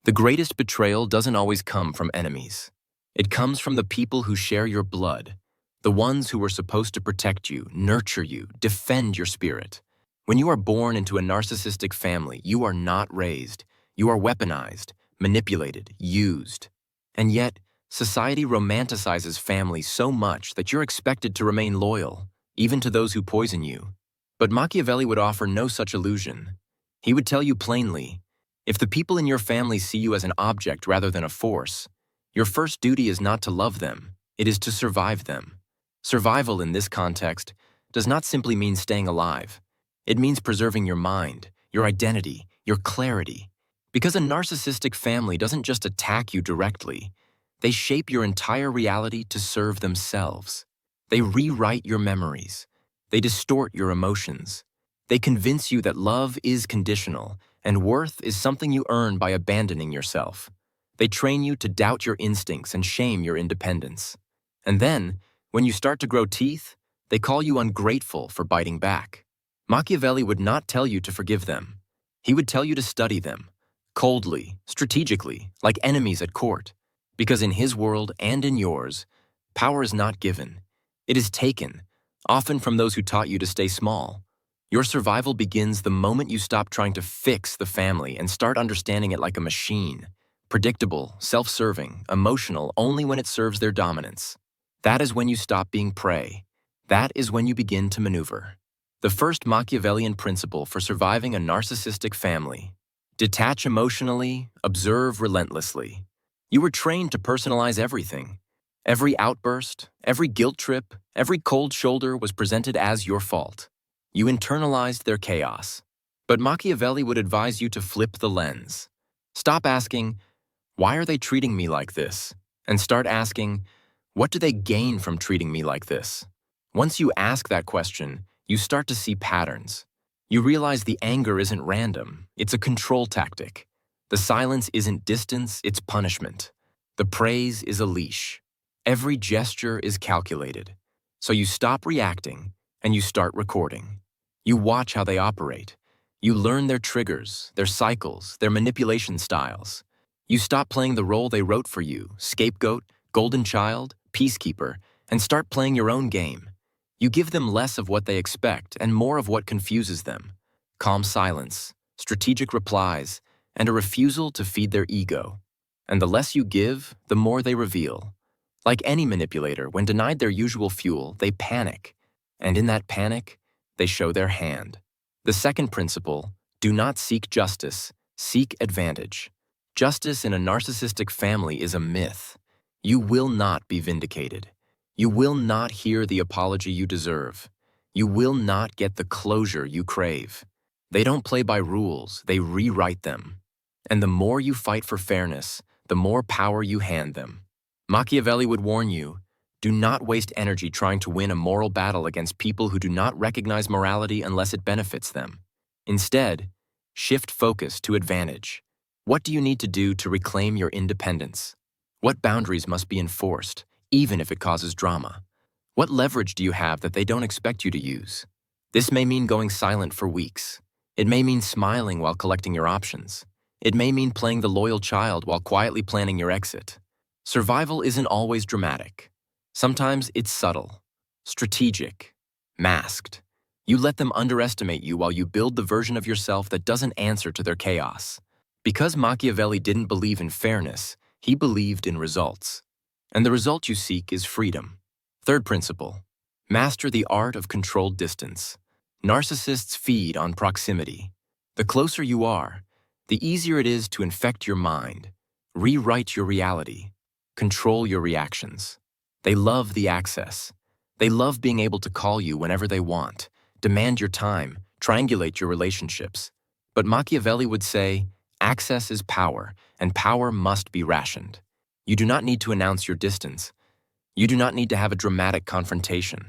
The greatest betrayal doesn't always come from enemies. It comes from the people who share your blood, the ones who were supposed to protect you, nurture you, defend your spirit. When you are born into a narcissistic family, you are not raised. You are weaponized, manipulated, used. And yet, society romanticizes family so much that you're expected to remain loyal, even to those who poison you. But Machiavelli would offer no such illusion. He would tell you plainly, if the people in your family see you as an object rather than a force, your first duty is not to love them, it is to survive them. Survival in this context does not simply mean staying alive. It means preserving your mind, your identity, your clarity. Because a narcissistic family doesn't just attack you directly, they shape your entire reality to serve themselves. They rewrite your memories. They distort your emotions. They convince you that love is conditional and worth is something you earn by abandoning yourself. They train you to doubt your instincts and shame your independence. And then, when you start to grow teeth, they call you ungrateful for biting back. Machiavelli would not tell you to forgive them. He would tell you to study them, coldly, strategically, like enemies at court. Because in his world and in yours, power is not given. It is taken, often from those who taught you to stay small. Your survival begins the moment you stop trying to fix the family and start understanding it like a machine. Predictable, self-serving, emotional only when it serves their dominance. That is when you stop being prey. That is when you begin to maneuver. The first Machiavellian principle for surviving a narcissistic family: detach emotionally, observe relentlessly. You were trained to personalize everything. Every outburst, every guilt trip, every cold shoulder was presented as your fault. You internalized their chaos. But Machiavelli would advise you to flip the lens. Stop asking, why are they treating me like this? And start asking, what do they gain from treating me like this? Once you ask that question, you start to see patterns. You realize the anger isn't random, it's a control tactic. The silence isn't distance, it's punishment. The praise is a leash. Every gesture is calculated. So you stop reacting and you start recording. You watch how they operate. You learn their triggers, their cycles, their manipulation styles. You stop playing the role they wrote for you, scapegoat, golden child, peacekeeper, and start playing your own game. You give them less of what they expect and more of what confuses them. Calm silence, strategic replies, and a refusal to feed their ego. And the less you give, the more they reveal. Like any manipulator, when denied their usual fuel, they panic. And in that panic, they show their hand. The second principle, do not seek justice, seek advantage. Justice in a narcissistic family is a myth. You will not be vindicated. You will not hear the apology you deserve. You will not get the closure you crave. They don't play by rules, they rewrite them. And the more you fight for fairness, the more power you hand them. Machiavelli would warn you, do not waste energy trying to win a moral battle against people who do not recognize morality unless it benefits them. Instead, shift focus to advantage. What do you need to do to reclaim your independence? What boundaries must be enforced, even if it causes drama? What leverage do you have that they don't expect you to use? This may mean going silent for weeks. It may mean smiling while collecting your options. It may mean playing the loyal child while quietly planning your exit. Survival isn't always dramatic. Sometimes it's subtle, strategic, masked. You let them underestimate you while you build the version of yourself that doesn't answer to their chaos. Because Machiavelli didn't believe in fairness, he believed in results. And the result you seek is freedom. Third principle, master the art of controlled distance. Narcissists feed on proximity. The closer you are, the easier it is to infect your mind, rewrite your reality, control your reactions. They love the access. They love being able to call you whenever they want, demand your time, triangulate your relationships. But Machiavelli would say, access is power, and power must be rationed. You do not need to announce your distance. You do not need to have a dramatic confrontation.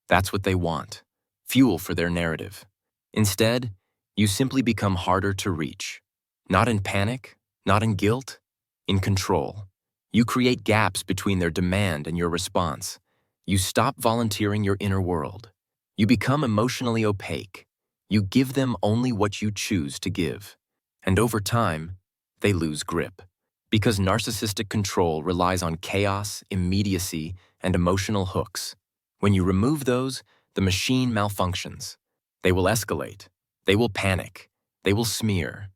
That's what they want, fuel for their narrative. Instead, you simply become harder to reach. Not in panic, not in guilt, in control. You create gaps between their demand and your response. You stop volunteering your inner world. You become emotionally opaque. You give them only what you choose to give. And over time, they lose grip. Because narcissistic control relies on chaos, immediacy, and emotional hooks. When you remove those, the machine malfunctions. They will escalate. They will panic. They will smear.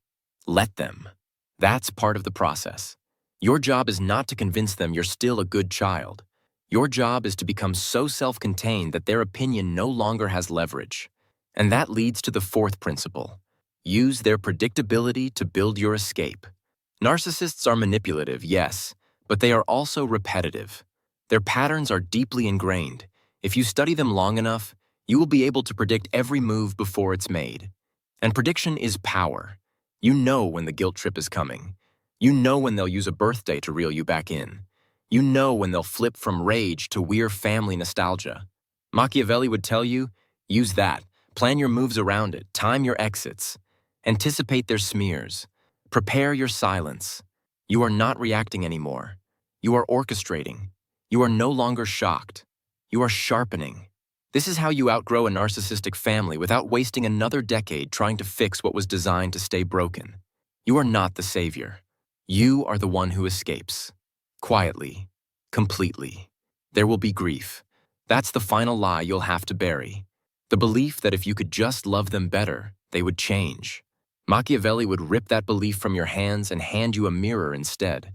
Let them. That's part of the process. Your job is not to convince them you're still a good child. Your job is to become so self-contained that their opinion no longer has leverage. And that leads to the fourth principle. Use their predictability to build your escape. Narcissists are manipulative, yes, but they are also repetitive. Their patterns are deeply ingrained. If you study them long enough, you will be able to predict every move before it's made. And prediction is power. You know when the guilt trip is coming. You know when they'll use a birthday to reel you back in. You know when they'll flip from rage to weird family nostalgia. Machiavelli would tell you, use that. Plan your moves around it. Time your exits. Anticipate their smears. Prepare your silence. You are not reacting anymore. You are orchestrating. You are no longer shocked. You are sharpening. This is how you outgrow a narcissistic family without wasting another decade trying to fix what was designed to stay broken. You are not the savior. You are the one who escapes. Quietly. Completely. There will be grief. That's the final lie you'll have to bury. The belief that if you could just love them better, they would change. Machiavelli would rip that belief from your hands and hand you a mirror instead.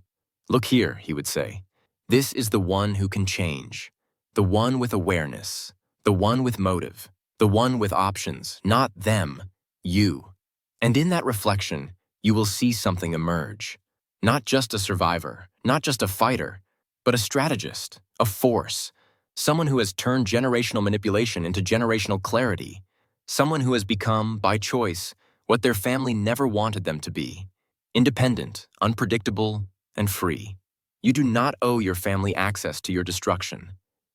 Look here, he would say. This is the one who can change. The one with awareness. The one with motive. The one with options. Not them. You. And in that reflection, you will see something emerge. Not just a survivor. Not just a fighter. But a strategist. A force. Someone who has turned generational manipulation into generational clarity. Someone who has become, by choice, what their family never wanted them to be. Independent, unpredictable, and free. You do not owe your family access to your destruction.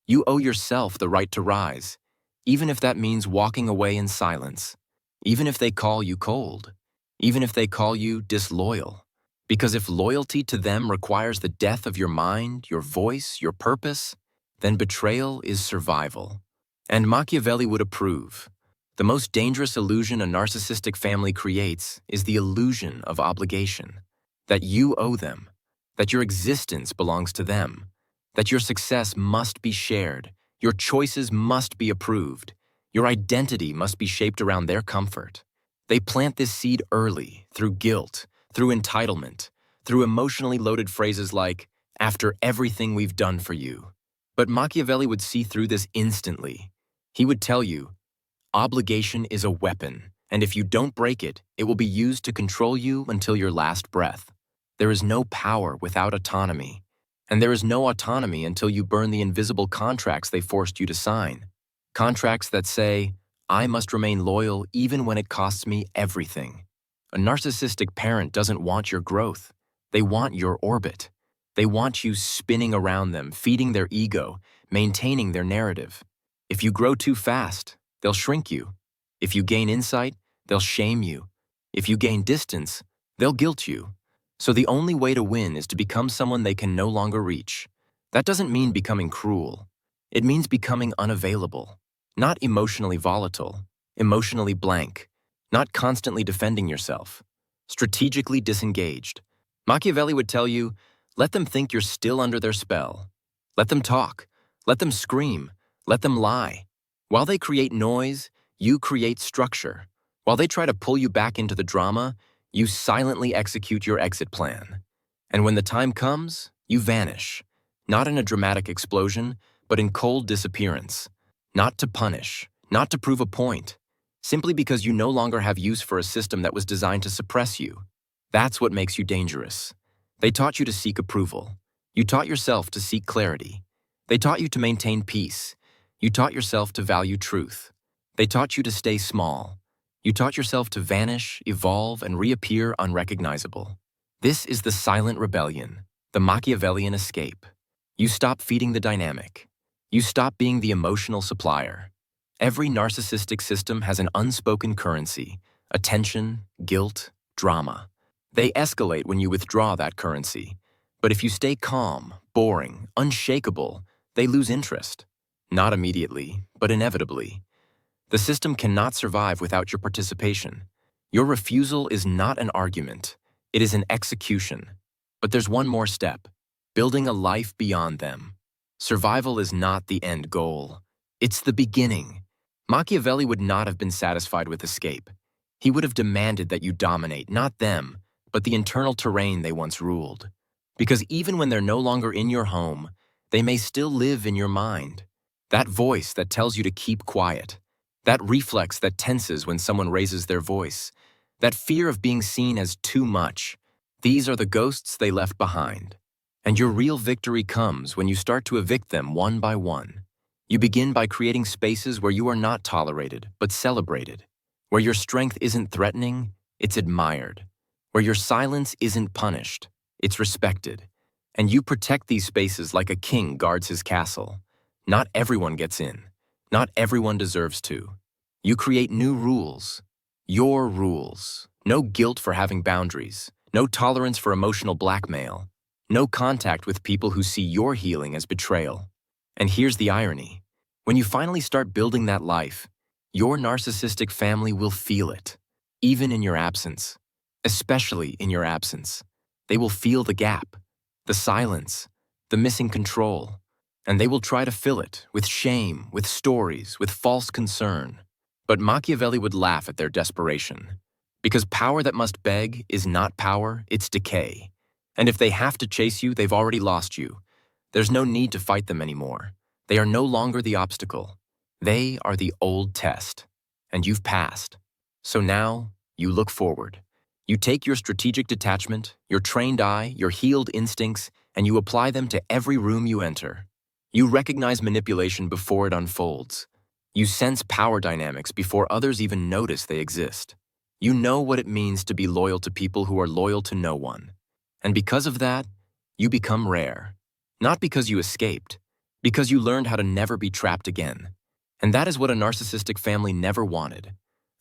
You owe yourself the right to rise, even if that means walking away in silence, even if they call you cold, even if they call you disloyal. Because if loyalty to them requires the death of your mind, your voice, your purpose, then betrayal is survival. And Machiavelli would approve. The most dangerous illusion a narcissistic family creates is the illusion of obligation. That you owe them, that your existence belongs to them, that your success must be shared, your choices must be approved, your identity must be shaped around their comfort. They plant this seed early, through guilt, through entitlement, through emotionally loaded phrases like, after everything we've done for you. But Machiavelli would see through this instantly. He would tell you, obligation is a weapon, and if you don't break it, it will be used to control you until your last breath. There is no power without autonomy, and there is no autonomy until you burn the invisible contracts they forced you to sign. Contracts that say, I must remain loyal even when it costs me everything. A narcissistic parent doesn't want your growth. They want your orbit. They want you spinning around them, feeding their ego, maintaining their narrative. If you grow too fast, they'll shrink you. If you gain insight, they'll shame you. If you gain distance, they'll guilt you. So the only way to win is to become someone they can no longer reach. That doesn't mean becoming cruel. It means becoming unavailable, not emotionally volatile, emotionally blank, not constantly defending yourself, strategically disengaged. Machiavelli would tell you, let them think you're still under their spell. Let them talk. Let them scream. Let them lie. While they create noise, you create structure. While they try to pull you back into the drama, you silently execute your exit plan. And when the time comes, you vanish. Not in a dramatic explosion, but in cold disappearance. Not to punish, not to prove a point. Simply because you no longer have use for a system that was designed to suppress you. That's what makes you dangerous. They taught you to seek approval. You taught yourself to seek clarity. They taught you to maintain peace. You taught yourself to value truth. They taught you to stay small. You taught yourself to vanish, evolve, and reappear unrecognizable. This is the silent rebellion, the Machiavellian escape. You stop feeding the dynamic. You stop being the emotional supplier. Every narcissistic system has an unspoken currency: attention, guilt, drama. They escalate when you withdraw that currency. But if you stay calm, boring, unshakable, they lose interest. Not immediately, but inevitably. The system cannot survive without your participation. Your refusal is not an argument. It is an execution. But there's one more step: building a life beyond them. Survival is not the end goal. It's the beginning. Machiavelli would not have been satisfied with escape. He would have demanded that you dominate, not them, but the internal terrain they once ruled. Because even when they're no longer in your home, they may still live in your mind. That voice that tells you to keep quiet. That reflex that tenses when someone raises their voice. That fear of being seen as too much. These are the ghosts they left behind. And your real victory comes when you start to evict them one by one. You begin by creating spaces where you are not tolerated, but celebrated. Where your strength isn't threatening, it's admired. Where your silence isn't punished, it's respected. And you protect these spaces like a king guards his castle. Not everyone gets in. Not everyone deserves to. You create new rules. Your rules. No guilt for having boundaries. No tolerance for emotional blackmail. No contact with people who see your healing as betrayal. And here's the irony. When you finally start building that life, your narcissistic family will feel it, even in your absence. Especially in your absence. They will feel the gap, the silence, the missing control, and they will try to fill it with shame, with stories, with false concern. But Machiavelli would laugh at their desperation. Because power that must beg is not power, it's decay. And if they have to chase you, they've already lost you. There's no need to fight them anymore. They are no longer the obstacle. They are the old test. And you've passed. So now, you look forward. You take your strategic detachment, your trained eye, your healed instincts, and you apply them to every room you enter. You recognize manipulation before it unfolds. You sense power dynamics before others even notice they exist. You know what it means to be loyal to people who are loyal to no one. And because of that, you become rare. Not because you escaped, because you learned how to never be trapped again. And that is what a narcissistic family never wanted.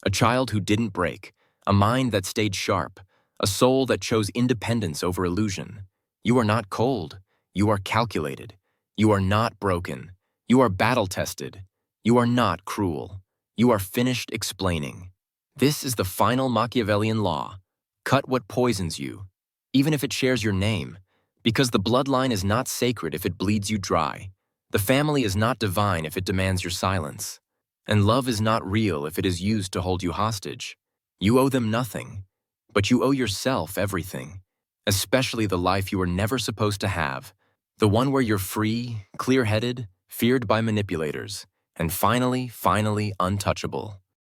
A child who didn't break, a mind that stayed sharp, a soul that chose independence over illusion. You are not cold. You are calculated. You are not broken. You are battle-tested. You are not cruel. You are finished explaining. This is the final Machiavellian law. Cut what poisons you, even if it shares your name, because the bloodline is not sacred if it bleeds you dry. The family is not divine if it demands your silence. And love is not real if it is used to hold you hostage. You owe them nothing, but you owe yourself everything, especially the life you were never supposed to have, the one where you're free, clear-headed, feared by manipulators, and finally untouchable.